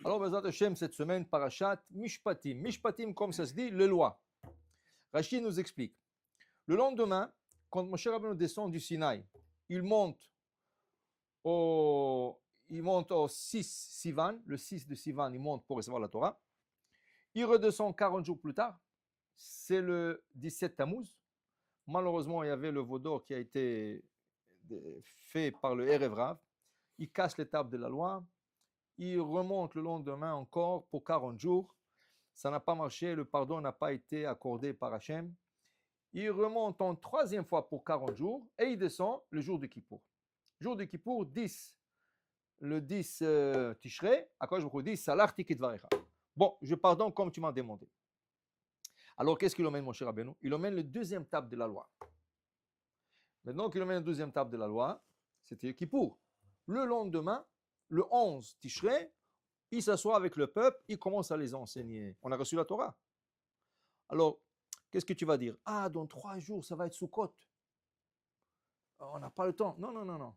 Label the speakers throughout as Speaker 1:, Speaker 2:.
Speaker 1: Alors, Bezrat Hashem, cette semaine, Parashat Mishpatim. Mishpatim, comme ça se dit, les lois. Rachid nous explique. Le lendemain, quand Moshe Rabbeinu descend du Sinaï, il monte au 6 Sivan, le 6 de Sivan, il monte pour recevoir la Torah. Il redescend 40 jours plus tard, c'est le 17 Tammuz. Malheureusement, il y avait le veau d'or qui a été fait par le Erev Rav. Il casse l'étape de la loi. Il remonte le lendemain encore pour 40 jours. Ça n'a pas marché, le pardon n'a pas été accordé par Hachem. Il remonte en troisième fois pour 40 jours et il descend le jour de Kippour. Jour de Kippour, 10. Le 10 Tishrei, à quoi je vous dis, Salach Tikit Varecha. Bon, je pardonne comme tu m'as demandé. Alors, qu'est-ce qu'il emmène, mon cher Rabbeinu? Il emmène le deuxième table de la loi. Maintenant qu'il emmène le deuxième table de la loi, c'était Kippour. Le lendemain, le 11 Tishrei, il s'assoit avec le peuple, il commence à les enseigner. On a reçu la Torah. Alors, qu'est-ce que tu vas dire? Ah, dans 3 jours, ça va être Sukkot. On n'a pas le temps. Non, non, non, non.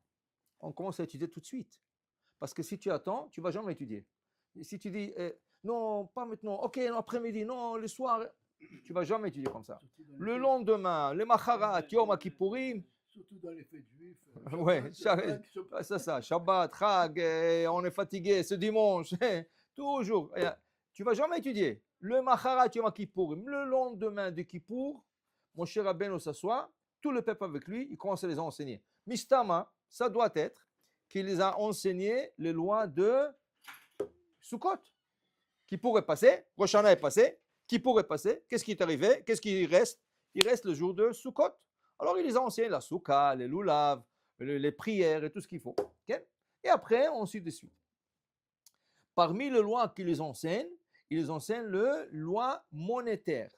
Speaker 1: On commence à étudier tout de suite. Parce que si tu attends, tu ne vas jamais étudier. Et si tu dis, non, pas maintenant, ok, l'après-midi, non, le soir, tu ne vas jamais étudier comme ça. Le lendemain, le Macharat, Yom Kippourim.
Speaker 2: Surtout dans les fêtes juives.
Speaker 1: Oui, c'est ça, Shabbat, Chag, on est fatigué, ce dimanche, toujours. Tu ne vas jamais étudier. Le Macharat, Yom Kippourim, le lendemain de Kippour, mon cher Rabbeinu s'assoit, tout le peuple avec lui, il commence à les enseigner. Mistama, ça doit être qu'il les a enseigné les lois de Sukkot. Kippour est passé, Rosh Hashanah est passé, Kippour est passé, qu'est-ce qui est arrivé? Qu'est-ce qui reste? Il reste le jour de Sukkot. Alors, il les a enseignés, la soukha, les loulav, les prières et tout ce qu'il faut. Okay? Et après, ensuite de suite. Parmi les lois qu'il les enseigne, il les enseigne les lois monétaires.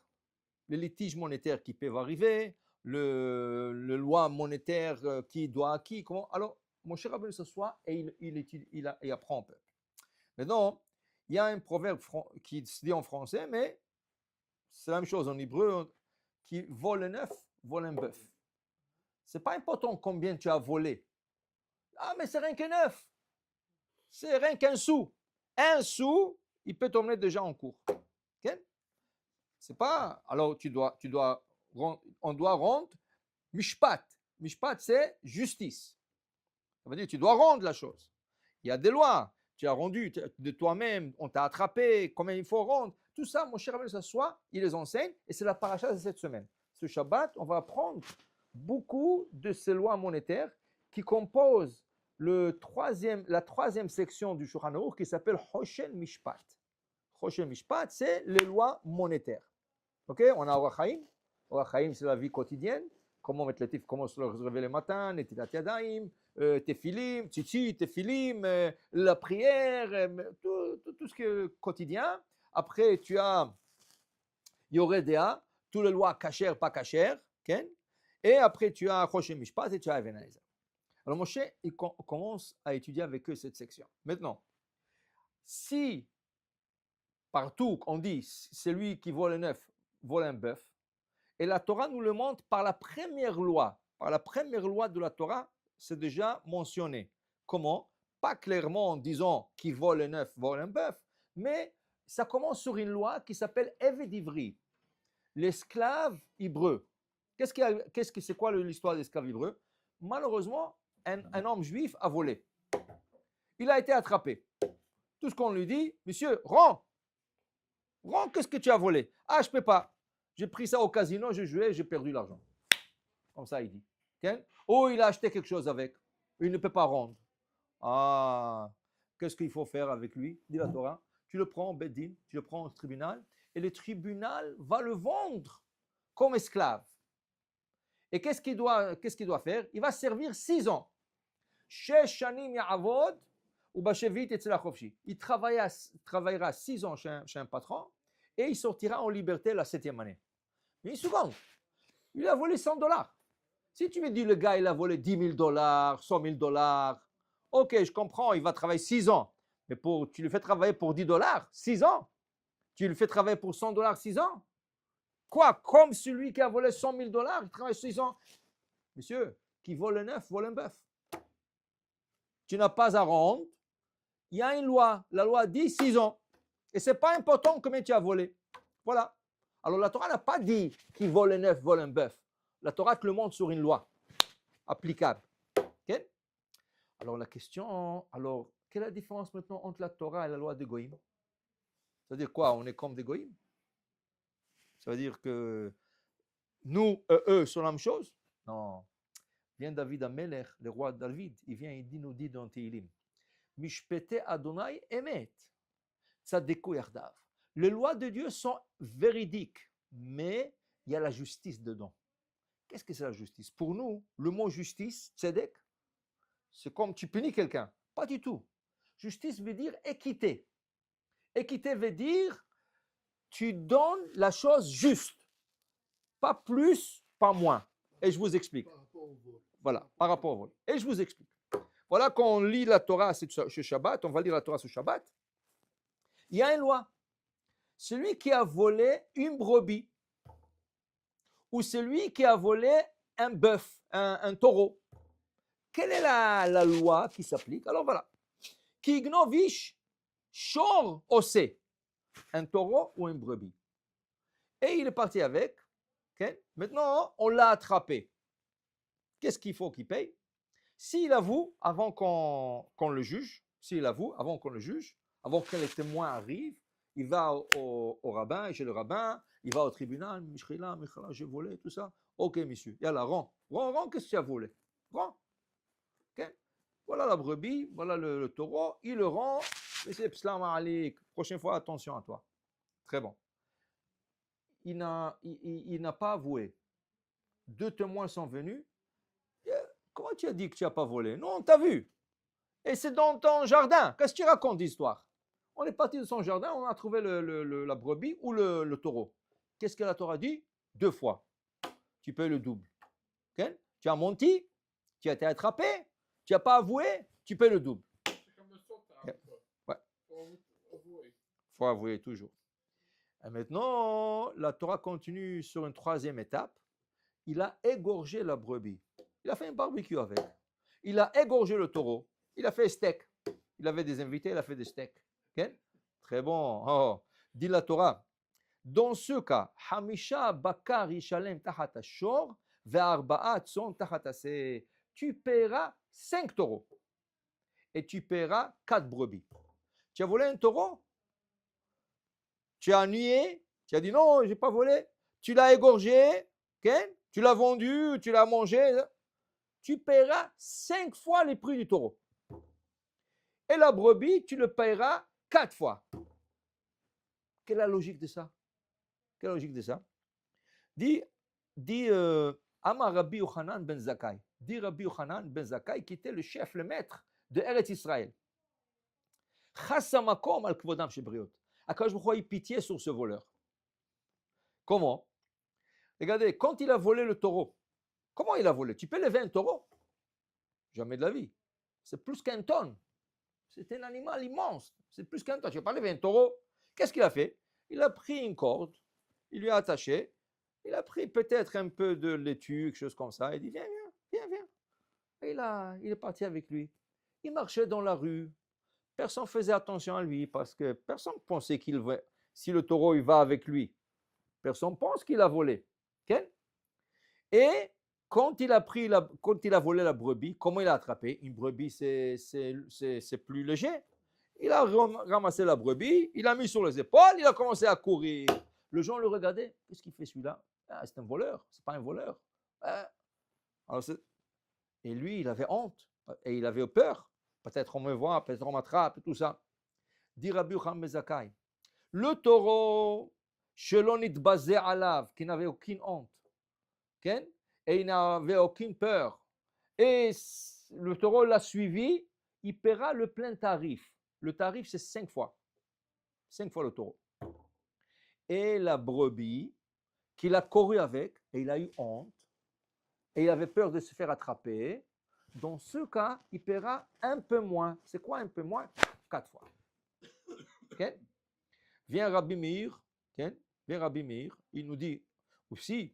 Speaker 1: Les litiges monétaires qui peuvent arriver, le loi monétaire qui doit à qui, comment. Alors, mon cher Rabbeinu s'assoit et il apprend un peu. Maintenant, il y a un proverbe qui se dit en français, mais c'est la même chose en hébreu, qui vole un œuf, vole un bœuf. Ce n'est pas important combien tu as volé. Ah, mais c'est rien qu'un œuf. C'est rien qu'un sou. Un sou, il peut t'emmener déjà en cours. Okay? C'est pas. Alors, on doit rendre mishpat. Mishpat, c'est justice. Ça veut dire que tu dois rendre la chose. Il y a des lois. Tu as rendu de toi-même, on t'a attrapé, combien il faut rendre. Tout ça, mon cher Rabbeinu s'assoit, il les enseigne, et c'est la paracha de cette semaine. Ce Shabbat, on va apprendre beaucoup de ces lois monétaires qui composent la troisième section du Shulchan Aruch qui s'appelle Hoshen Mishpat. Hoshen Mishpat, c'est les lois monétaires. Ok, on a Orach Chaim. Orach Chaim, c'est la vie quotidienne. Comment mettre les tifs, comment se réveiller le matin, Netilat Yadayim, Tefilim, Tzitzit, Tefilim, la prière, tout ce qui est quotidien. Après, tu as Yoredea, toutes les lois cachères, pas cachères. Okay? Et après, tu as Hoshen Mishpat et tu as Even Haezer. Alors, Moshe, il commence à étudier avec eux cette section. Maintenant, si partout on dit celui qui vole un œuf vole un bœuf, et la Torah nous le montre par la première loi. Par la première loi de la Torah, c'est déjà mentionné. Comment? Pas clairement en disant qui vole un œuf vole un bœuf, mais ça commence sur une loi qui s'appelle Eved Ivri, l'esclave hébreu. C'est quoi l'histoire de l'esclave hébreu? Malheureusement, un homme juif a volé. Il a été attrapé. Tout ce qu'on lui dit, monsieur, rends, qu'est-ce que tu as volé? Ah, je ne peux pas. J'ai pris ça au casino, j'ai joué, j'ai perdu l'argent. Comme ça, il dit. Okay? Oh, il a acheté quelque chose avec. Il ne peut pas rendre. Ah, qu'est-ce qu'il faut faire avec lui? Dit la Torah. Tu le prends au Beddin, tu le prends au tribunal, et le tribunal va le vendre comme esclave. Et qu'est-ce qu'il doit faire? Il va servir 6 ans. Il travaillera 6 ans chez un patron et il sortira en liberté la 7e année. Mais une seconde, il a volé $100. Si tu me dis le gars, il a volé $10 000, $100 000, ok, je comprends, il va travailler 6 ans. Mais tu le fais travailler pour $10, 6 ans. Tu le fais travailler pour $100, 6 ans. Quoi? Comme celui qui a volé $100 000, il travaille 6 ans. Monsieur, qui vole un œuf, vole un bœuf. Tu n'as pas à rendre. il y a une loi. La loi dit 6 ans. Et ce n'est pas important combien tu as volé. Voilà. Alors la Torah n'a pas dit qui vole un œuf, vole un bœuf. La Torah te le montre sur une loi applicable. Okay? Alors la question, alors quelle est la différence maintenant entre la Torah et la loi de Goïm? Ça veut dire quoi? On est comme des Goïm? Ça veut dire que nous, eux, sont la même chose? Non. Vient David Amelech, le roi David, il vient, il nous dit dans Tehillim, Mishpete Adonai Emet, Tzadeko Yardav. Les lois de Dieu sont véridiques, mais il y a la justice dedans. Qu'est-ce que c'est la justice? Pour nous, le mot justice, tzedek, c'est comme tu punis quelqu'un. Pas du tout. Justice veut dire équité. Équité veut dire tu donnes la chose juste. Pas plus, pas moins. Et je vous explique. Voilà, par rapport au vol. Et je vous explique. Voilà, quand on lit la Torah ce Shabbat, on va lire la Torah ce Shabbat, il y a une loi. Celui qui a volé une brebis, ou celui qui a volé un bœuf, un taureau, quelle est la loi qui s'applique? Alors voilà. Ki gnovish shor osé, un taureau ou une brebis. Et il est parti avec. Okay? Maintenant, on l'a attrapé. Qu'est-ce qu'il faut qu'il paye? S'il avoue, avant qu'on le juge, avant que les témoins arrivent, il va au rabbin, chez le rabbin, il va au tribunal, Michala, j'ai volé, tout ça. Ok, monsieur, yallah, rends, qu'est-ce que tu as volé? Rends. Okay? Voilà la brebis, voilà le taureau, il le rend, mais c'est salam alik, prochaine fois, attention à toi. Très bon. Il n'a pas avoué. 2 témoins sont venus. Comment tu as dit que tu n'as pas volé? Non, on t'a vu. Et c'est dans ton jardin. Qu'est-ce que tu racontes d'histoire? On est parti de son jardin, on a trouvé la brebis ou le taureau. Qu'est-ce que la Torah dit? 2 fois. Tu payes le double. Okay? Tu as menti, tu as été attrapé, tu n'as pas avoué, tu payes le double.
Speaker 2: C'est comme le sautin.
Speaker 1: Ouais.
Speaker 2: Il
Speaker 1: faut avouer toujours. Et maintenant, la Torah continue sur une 3e étape. Il a égorgé la brebis. Il a fait un barbecue avec. Il a égorgé le taureau. Il a fait steak. Il avait des invités, il a fait des steaks. Okay? Très bon. Oh. Dit la Torah. Dans ce cas, Hamisha Bakar Yishalem Tachat Ashor, Ve'arba'at Son Tachat Aseh. Tu paieras 5 taureaux. Et tu paieras 4 brebis. Tu as volé un taureau? Tu as nié? Tu as dit non, je n'ai pas volé. Tu l'as égorgé? Okay? Tu l'as vendu, tu l'as mangé, tu paieras 5 fois les prix du taureau. Et la brebis, tu le paieras 4 fois. Quelle est la logique de ça? Quelle est la logique de ça? Dit Amar Rabbi Yochanan ben Zakkai. Dit Rabbi Yochanan ben Zakkai, qui était le chef, le maître de Eretz Israël. Chassamakom al kvodam shebriot. Akadosh Baruch Hu a eu pitié sur ce voleur. Comment? Regardez, quand il a volé le taureau, comment il a volé? Tu peux lever un taureau? Jamais de la vie. C'est plus qu'un tonne. C'est un animal immense. C'est plus qu'un tonne. Tu ne peux pas lever un taureau. Qu'est-ce qu'il a fait? Il a pris une corde, il lui a attaché, il a pris peut-être un peu de laitue, quelque chose comme ça. Il dit, viens. Et il est parti avec lui. Il marchait dans la rue. Personne ne faisait attention à lui parce que personne ne pensait qu'il va. Si le taureau il va avec lui, personne ne pense qu'il a volé. Okay? Et quand il a volé la brebis, comment il a attrapé? Une brebis, c'est plus léger. Il a ramassé la brebis, il l'a mis sur les épaules, il a commencé à courir. Les gens le regardaient. Qu'est-ce qu'il fait celui-là? Ah, c'est un voleur, c'est pas un voleur. Alors, et lui, il avait honte et il avait peur. Peut-être on me voit, peut-être on m'attrape, tout ça. Dit Rabbi Yochanan ben Zakkai, le taureau, Shelonit basé alav, qui n'avait aucune honte, okay? Et il n'avait aucune peur. Et le taureau l'a suivi, il paiera le plein tarif. Le tarif, c'est 5 fois. 5 fois le taureau. Et la brebis, qu'il a couru avec, et il a eu honte, et il avait peur de se faire attraper, dans ce cas, il paiera un peu moins. C'est quoi un peu moins? 4 fois. Okay? Vient Rabbi Meir, okay? Il nous dit aussi,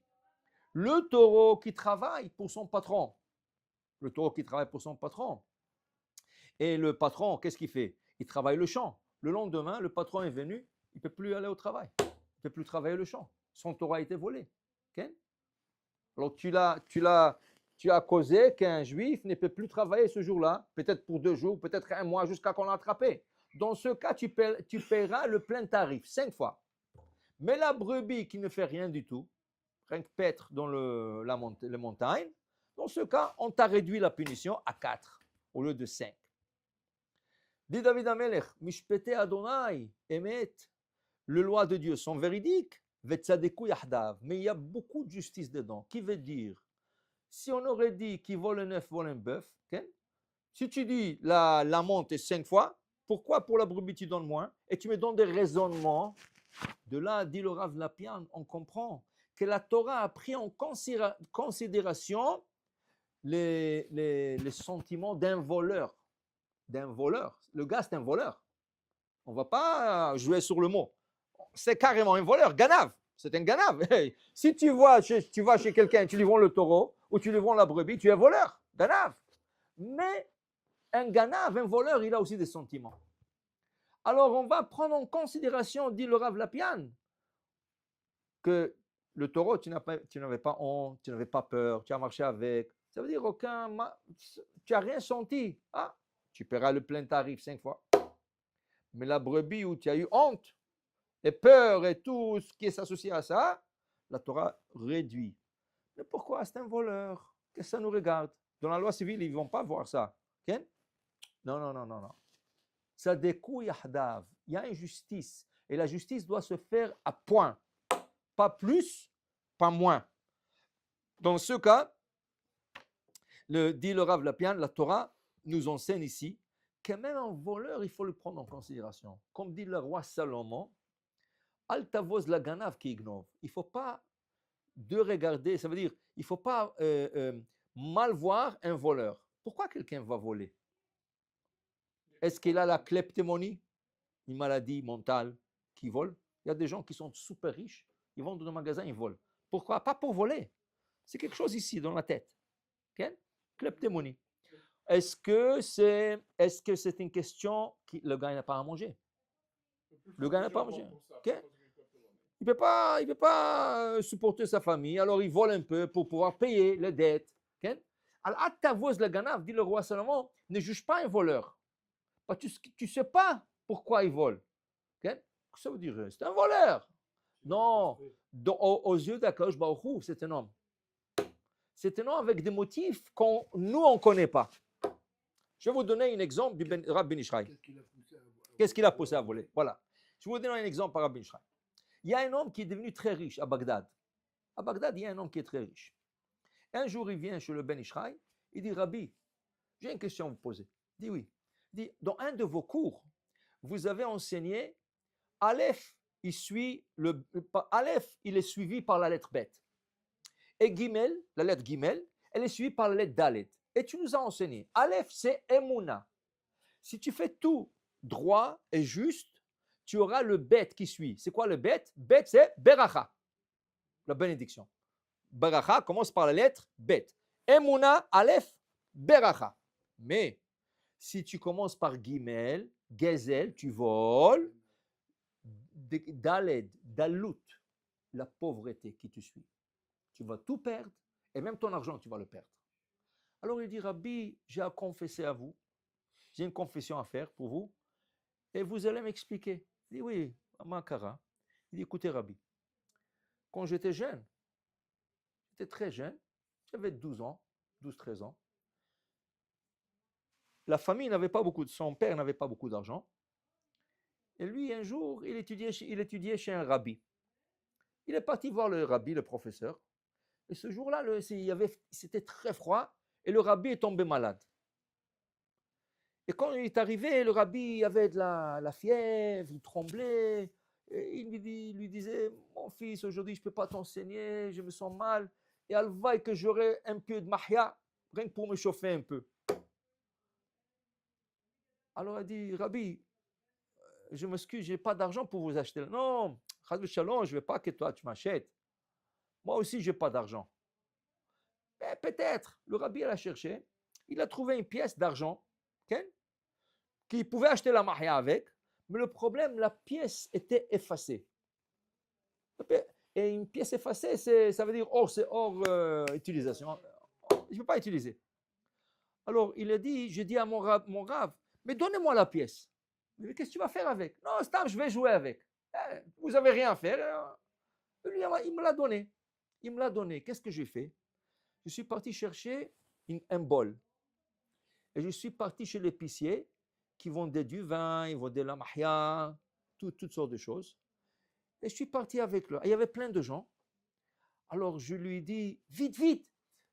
Speaker 1: le taureau qui travaille pour son patron, et le patron, qu'est-ce qu'il fait? il travaille le champ. Le lendemain, le patron est venu, il ne peut plus aller au travail. Il ne peut plus travailler le champ. Son Torah a été volé. Okay? Alors tu as causé qu'un juif ne peut plus travailler ce jour-là, peut-être pour 2 jours, peut-être 1 mois, jusqu'à qu'on l'a attrapé. Dans ce cas, tu paieras le plein tarif, 5 fois. Mais la brebis qui ne fait rien du tout, rien que paître dans les montagnes, dans ce cas, on t'a réduit la punition à 4 au lieu de 5. Dit David Amelech, Mishpete Adonai, Emet, les lois de Dieu sont véridiques, Vetsadeku Yahdav, mais il y a beaucoup de justice dedans, qui veut dire, si on aurait dit qui vole un œuf, vole un bœuf, okay? Si tu dis la monte est 5 fois, pourquoi pour la brebis tu donnes moins? Et tu me donnes des raisonnements. De là, dit le Rav Lapian, on comprend que la Torah a pris en considération les sentiments d'un voleur. Le gars, c'est un voleur. On ne va pas jouer sur le mot. C'est carrément un voleur, ganav. C'est un ganav. Hey, si tu vas chez quelqu'un, tu lui vends le taureau ou tu lui vends la brebis, tu es voleur, ganav. Mais un ganav, un voleur, il a aussi des sentiments. Alors on va prendre en considération, dit le Rav Lapian, que le taureau, tu n'avais pas honte, tu n'avais pas peur, tu as marché avec. Ça veut dire tu n'as rien senti. Ah, tu paieras le plein tarif 5 fois. Mais la brebis où tu as eu honte et peur et tout ce qui est associé à ça, la Torah réduit. Mais pourquoi? C'est un voleur. Qu'est-ce que ça nous regarde? Dans la loi civile, ils ne vont pas voir ça. Okay? Non. Ça découle yahdav. Il y a une justice. Et la justice doit se faire à point. Pas plus, pas moins. Dans ce cas, dit le Rav Lapian, la Torah nous enseigne ici que même un voleur, il faut le prendre en considération. Comme dit le roi Salomon, Al tavoz la ganav ki ignov. Il ne faut pas regarder, ça veut dire, il ne faut pas mal voir un voleur. Pourquoi quelqu'un va voler? Est-ce qu'il a la kleptomonie, une maladie mentale qui vole? Il y a des gens qui sont super riches, ils vont dans un magasin, ils volent. Pourquoi? Pas pour voler. C'est quelque chose ici, dans la tête. Okay? Kleptomonie. Est-ce que c'est une question que le gars n'a pas à manger? Le gars n'a pas à manger. Okay? Il ne peut pas supporter sa famille, alors il vole un peu pour pouvoir payer les dettes. Okay? Alors, à ta voix, le ganav, dit le roi Salomon, ne juge pas un voleur. Parce que tu ne sais pas pourquoi il vole. Okay? Ça veut dire, c'est un voleur. Non, aux yeux d'Akadosh Baruch Hu, c'est un homme. C'est un homme avec des motifs qu'on ne connaît pas. Je vais vous donner un exemple du Rabbi Ben Ishraï. Qu'est-ce qui l'a poussé à voler? Voilà. Je vais vous donner un exemple par Rabbi Ben Ishraï. Il y a un homme qui est devenu très riche à Bagdad. À Bagdad, il y a un homme qui est très riche. Un jour, il vient chez le Ben Ishraï, il dit, Rabbi, j'ai une question à vous poser. Il dit oui. Il dit, dans un de vos cours, vous avez enseigné Aleph, il est suivi par la lettre Bet. Et Gimel, la lettre Gimel, elle est suivie par la lettre Dalet. Et tu nous as enseigné, Aleph, c'est Emouna. Si tu fais tout droit et juste, tu auras le Bet qui suit. C'est quoi le Bet? Bet, c'est Beracha, la bénédiction. Beracha commence par la lettre Bet. Emouna, Aleph, Beracha. Mais si tu commences par Gimel, Gezel, tu voles, Daled, Dalut, la pauvreté qui te suit. Tu vas tout perdre et même ton argent, tu vas le perdre. Alors il dit, Rabbi, j'ai à confesser à vous, j'ai une confession à faire pour vous et vous allez m'expliquer. Il dit, oui, Amakara. Il dit, écoutez, Rabbi, quand j'étais jeune, j'étais très jeune, j'avais 12 ans, 12-13 ans. La famille n'avait pas beaucoup, son père n'avait pas beaucoup d'argent. Et lui, un jour, il étudiait chez un rabbi. Il est parti voir le rabbi, le professeur. Et ce jour-là, c'était très froid et le rabbi est tombé malade. Et quand il est arrivé, le rabbi avait de la fièvre, il tremblait. Et il lui disait, mon fils, aujourd'hui, je ne peux pas t'enseigner, je me sens mal. Et alvaï que j'aurai un peu de mahya, rien que pour me chauffer un peu. Alors il dit, Rabbi, je m'excuse, je n'ai pas d'argent pour vous acheter. Non, Shalom, je ne veux pas que toi tu m'achètes. Moi aussi, je n'ai pas d'argent. Mais peut-être, le Rabbi l'a cherché, il a trouvé une pièce d'argent, okay? qui pouvait acheter la mahia avec, mais le problème, la pièce était effacée. Et une pièce effacée, ça veut dire c'est hors utilisation. Je ne peux pas utiliser. Alors, j'ai dit à mon rave, mais donnez-moi la pièce. Mais qu'est-ce que tu vas faire avec? Non, Stam, je vais jouer avec. Vous n'avez rien à faire. Lui, il me l'a donné. Il me l'a donné. Qu'est-ce que j'ai fait? Je suis parti chercher un bol. Et je suis parti chez l'épicier qui vendait du vin, ils vendaient la mahia, toutes sortes de choses. Et je suis parti avec lui. Il y avait plein de gens. Alors je lui ai dit, vite, vite,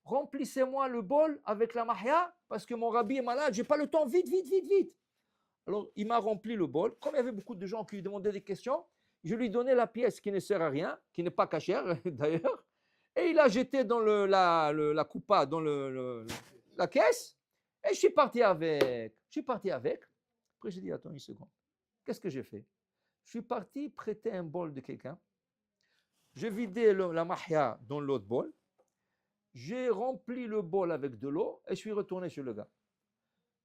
Speaker 1: remplissez-moi le bol avec la mahia parce que mon rabbi est malade, je n'ai pas le temps, vite, vite, vite, vite. Alors il m'a rempli le bol. Comme il y avait beaucoup de gens qui lui demandaient des questions, je lui donnais la pièce qui ne sert à rien, qui n'est pas cachère d'ailleurs, et il a jeté dans la coupa, dans la caisse, et je suis parti avec. Après j'ai dit, attends une seconde, qu'est-ce que j'ai fait? Je suis parti prêter un bol de quelqu'un. J'ai vidé la mahia dans l'autre bol. J'ai rempli le bol avec de l'eau et je suis retourné chez le gars.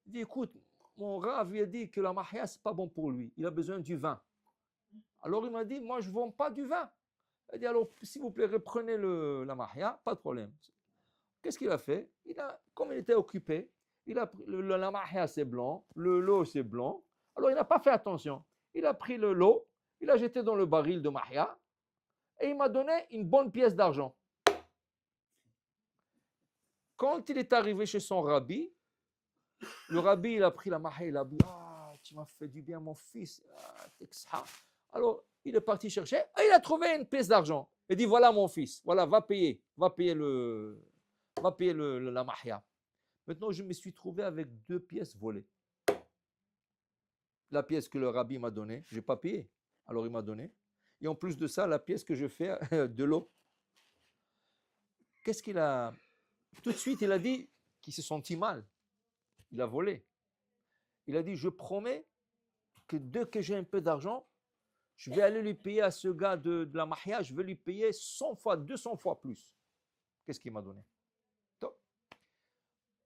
Speaker 1: Il dit, écoute, mon rav lui a dit que la mahia, ce n'est pas bon pour lui. Il a besoin du vin. Alors il m'a dit, moi, je ne vends pas du vin. Il a dit, alors, s'il vous plaît, reprenez la mahia, pas de problème. Qu'est-ce qu'il a fait? Comme il était occupé, il a pris la mahia, c'est blanc, l'eau, c'est blanc. Alors, il n'a pas fait attention. Il a pris l'eau, il a jeté dans le baril de mahia et il m'a donné une bonne pièce d'argent. Quand il est arrivé chez son rabbi, le rabbi, il a pris la mahia, il a dit, tu m'as fait du bien, mon fils. Alors, il est parti chercher et il a trouvé une pièce d'argent. Il dit, voilà mon fils, voilà, va payer la mahia. Maintenant, je me suis trouvé avec 2 pièces volées. La pièce que le rabbi m'a donnée, je n'ai pas payé. Alors, il m'a donné. Et en plus de ça, la pièce que je fais de l'eau. Qu'est-ce qu'il a... Tout de suite, il a dit qu'il se sentit mal. Il a volé. Il a dit, je promets que dès que j'ai un peu d'argent, je vais aller lui payer à ce gars de la mahia, je vais lui payer 100 fois, 200 fois plus. Qu'est-ce qu'il m'a donné? Donc,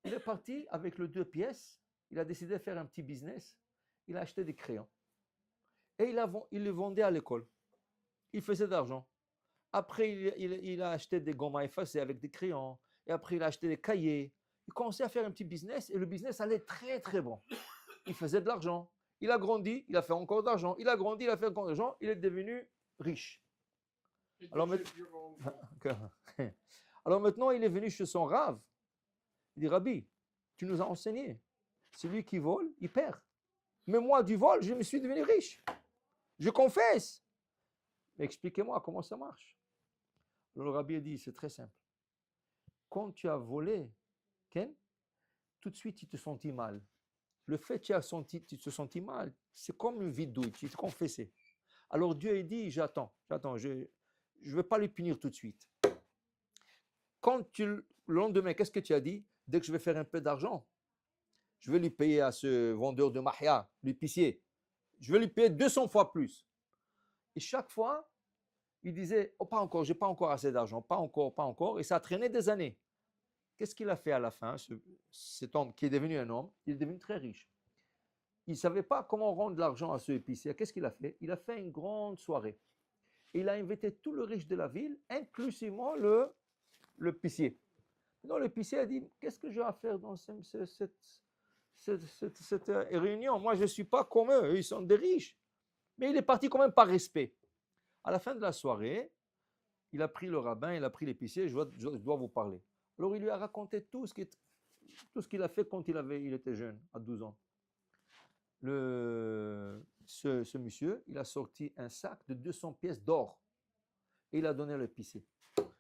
Speaker 1: il est parti avec les 2 pièces. Il a décidé de faire un petit business. Il a acheté des crayons. Et il les vendait à l'école. Il faisait de l'argent. Après, il a acheté des gommes à effacer avec des crayons. Et après, il a acheté des cahiers. Il commençait à faire un petit business et le business allait très, très bon. Il faisait de l'argent. Il a grandi, il a fait encore d'argent. Il a grandi, il a fait encore d'argent. Il est devenu riche. Alors maintenant, il est venu chez son rave. Il dit, Rabbi, tu nous as enseigné. Celui qui vole, il perd. Mais moi, du vol, je me suis devenu riche. Je confesse. Mais expliquez-moi comment ça marche. Alors, le rabbi a dit, c'est très simple. Quand tu as volé, Ken, tout de suite, tu te sentis mal. Le fait que tu te sentis mal, c'est comme une vidouille, tu te confessais. Alors Dieu a dit, j'attends, je ne vais pas le punir tout de suite. Le lendemain, qu'est-ce que tu as dit? Dès que je vais faire un peu d'argent, je vais lui payer à ce vendeur de mahia, l'épicier, je vais lui payer 200 fois plus. Et chaque fois, il disait, oh, pas encore, je n'ai pas encore assez d'argent, pas encore. Et ça a traîné des années. Qu'est-ce qu'il a fait à la fin, cet homme qui est devenu un homme? Il est devenu très riche. Il ne savait pas comment rendre l'argent à ce épicier. Qu'est-ce qu'il a fait? Il a fait une grande soirée. Et il a invité tout le riche de la ville, inclusivement l'épicier. Donc l'épicier a dit, qu'est-ce que j'ai à faire dans cette réunion? Moi, je ne suis pas comme eux, ils sont des riches. Mais il est parti quand même par respect. À la fin de la soirée, il a pris le rabbin, il a pris l'épicier, je dois vous parler. Alors il lui a raconté tout ce qu'il a fait quand il était jeune, à 12 ans. Ce monsieur, il a sorti un sac de 200 pièces d'or et il a donné à l'épicier.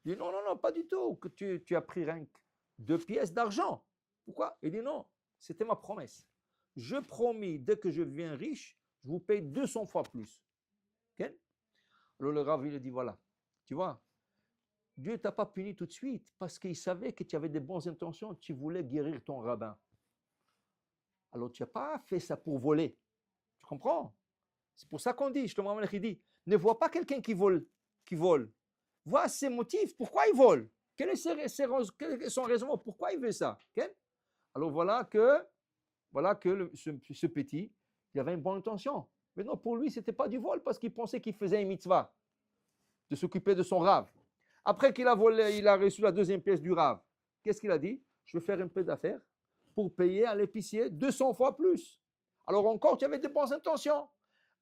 Speaker 1: Il dit non, pas du tout, que tu as pris rien que 2 pièces d'argent. Pourquoi? Il dit non, c'était ma promesse. Je promis, dès que je deviens riche, je vous paye 200 fois plus. Okay? Alors le rav, il a dit voilà, tu vois, Dieu ne t'a pas puni tout de suite parce qu'il savait que tu avais des bonnes intentions, tu voulais guérir ton rabbin. Alors tu n'as pas fait ça pour voler. Tu comprends? C'est pour ça qu'on dit, justement, il dit, ne vois pas quelqu'un qui vole. Vois ses motifs, pourquoi il vole. Quel est son raisonnement, pourquoi il veut ça? Okay? Alors voilà que voilà que ce petit, il avait une bonne intention. Mais non, pour lui, ce n'était pas du vol parce qu'il pensait qu'il faisait une mitzvah, de s'occuper de son rave. Après qu'il a volé, il a reçu la deuxième pièce du rave. Qu'est-ce qu'il a dit? Je vais faire un peu d'affaires pour payer à l'épicier 200 fois plus. Alors encore, tu avais des bonnes intentions.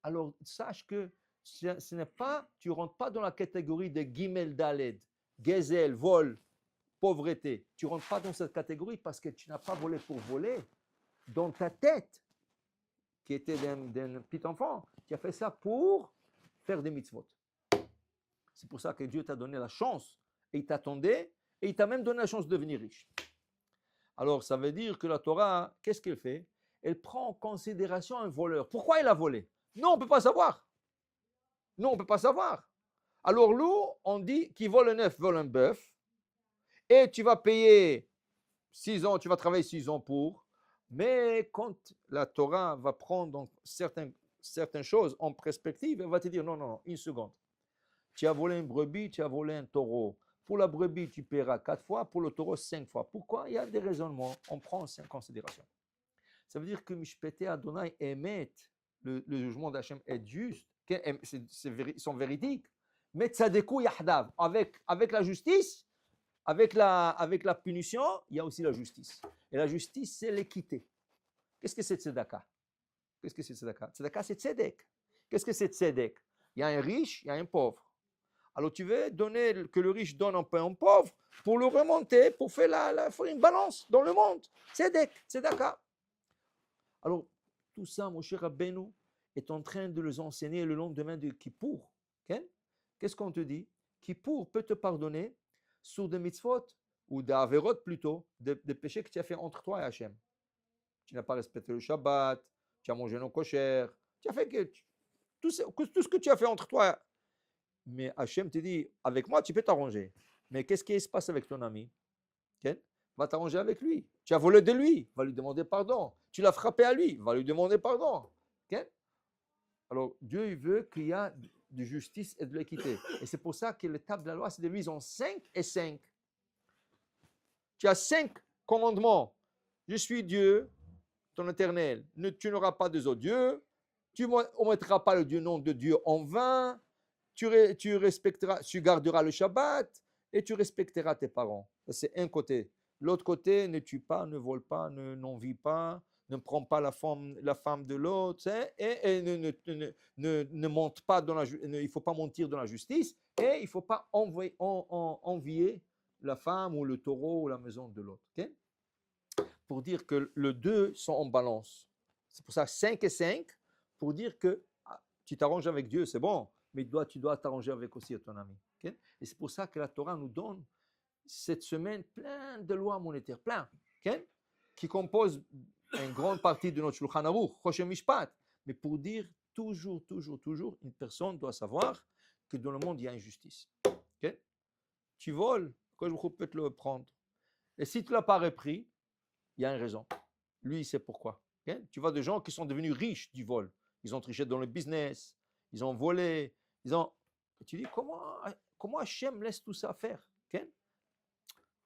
Speaker 1: Alors sache que ce n'est pas, tu ne rentres pas dans la catégorie de Gimel Daled, Gezel, vol, pauvreté. Tu ne rentres pas dans cette catégorie parce que tu n'as pas volé pour voler. Dans ta tête, qui était d'un petit enfant, tu as fait ça pour faire des mitzvot. C'est pour ça que Dieu t'a donné la chance et il t'attendait et il t'a même donné la chance de devenir riche. Alors ça veut dire que la Torah, qu'est-ce qu'elle fait? Elle prend en considération un voleur. Pourquoi il a volé? Non, on ne peut pas savoir. Non, on ne peut pas savoir. Alors nous, on dit qui vole un œuf, vole un bœuf. Et tu vas payer 6 ans, tu vas travailler 6 ans pour. Mais quand la Torah va prendre certaines choses en perspective, elle va te dire non, non, non, une seconde. Tu as volé une brebis, tu as volé un taureau. Pour la brebis, tu paieras 4 fois, pour le taureau, 5 fois. Pourquoi? Il y a des raisonnements, on prend en considération. Ça veut dire que Mishpete Adonai Emet, le jugement d'Hachem est juste, ils sont véridiques. Mais Tzadeku Yahdav, avec la justice, avec la punition, il y a aussi la justice. Et la justice, c'est l'équité. Qu'est-ce que c'est Tzedaka? Qu'est-ce que c'est Tzedaka? Tzedaka, c'est Tzedek. Qu'est-ce que c'est Tzedek? Il y a un riche, il y a un pauvre. Alors tu veux donner, que le riche donne un peu à un pauvre pour le remonter, pour faire une balance dans le monde. Tzedek, Tzedaka. Alors tout ça, Moshe Rabbeinu est en train de les enseigner le lendemain de Kippour. Okay? Qu'est-ce qu'on te dit? Kippour peut te pardonner sur des mitzvot ou des averot plutôt, des péchés que tu as fait entre toi et Hachem. Tu n'as pas respecté le Shabbat, tu as mangé non kosher, tu as fait tout ce que tu as fait entre toi. Mais Hachem te dit, avec moi, tu peux t'arranger. Mais qu'est-ce qui se passe avec ton ami? Okay? Va t'arranger avec lui. Tu as volé de lui, va lui demander pardon. Tu l'as frappé à lui, va lui demander pardon. Okay? Alors, Dieu il veut qu'il y ait de justice et de l'équité. Et c'est pour ça que l'étape de la loi, c'est divisé en 5 et 5. Tu as 5 commandements. Je suis Dieu, ton éternel. Tu n'auras pas des autres dieux. Tu ne mettras pas le nom de Dieu en vain. Tu respecteras, tu garderas le Shabbat et tu respecteras tes parents. C'est un côté. L'autre côté, ne tue pas, ne vole pas, n'envie pas, ne prends pas la femme de l'autre, et ne monte pas il ne faut pas mentir dans la justice, et il ne faut pas envier la femme ou le taureau ou la maison de l'autre. Okay? Pour dire que les deux sont en balance. C'est pour ça 5 et 5, pour dire que tu t'arranges avec Dieu, c'est bon, mais tu dois t'arranger avec aussi ton ami. Okay? Et c'est pour ça que la Torah nous donne cette semaine plein de lois monétaires, plein, okay? Qui composent une grande partie de notre Shulchan Aruch, Choshen Mishpat. Mais pour dire toujours, une personne doit savoir que dans le monde, il y a injustice. Okay? Tu voles, quand je peux te le prendre. Et si tu ne l'as pas repris, il y a une raison. Lui, il sait pourquoi. Okay? Tu vois des gens qui sont devenus riches du vol. Ils ont triché dans le business, ils ont volé, tu dis, comment Hachem laisse tout ça faire? Okay?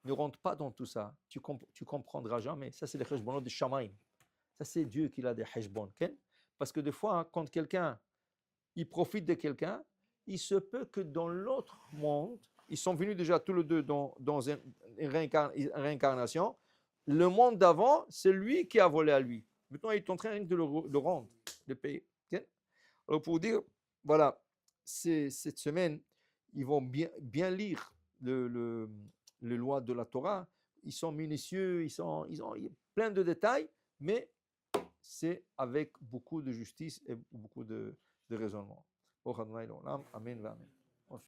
Speaker 1: Ne rentre pas dans tout ça. Tu comprendras jamais. Ça, c'est les cheshbonot de Shamaim. Ça, c'est Dieu qui a des cheshbon. Okay? Parce que des fois, hein, quand quelqu'un, il profite de quelqu'un, il se peut que dans l'autre monde, ils sont venus déjà tous les deux dans une réincarnation. Le monde d'avant, c'est lui qui a volé à lui. Maintenant, il est en train de le rendre, de payer. Okay? Alors, pour dire, voilà, cette semaine, ils vont bien lire les lois de la Torah. Ils sont minutieux, il y a plein de détails, mais c'est avec beaucoup de justice et beaucoup de raisonnement. Amen.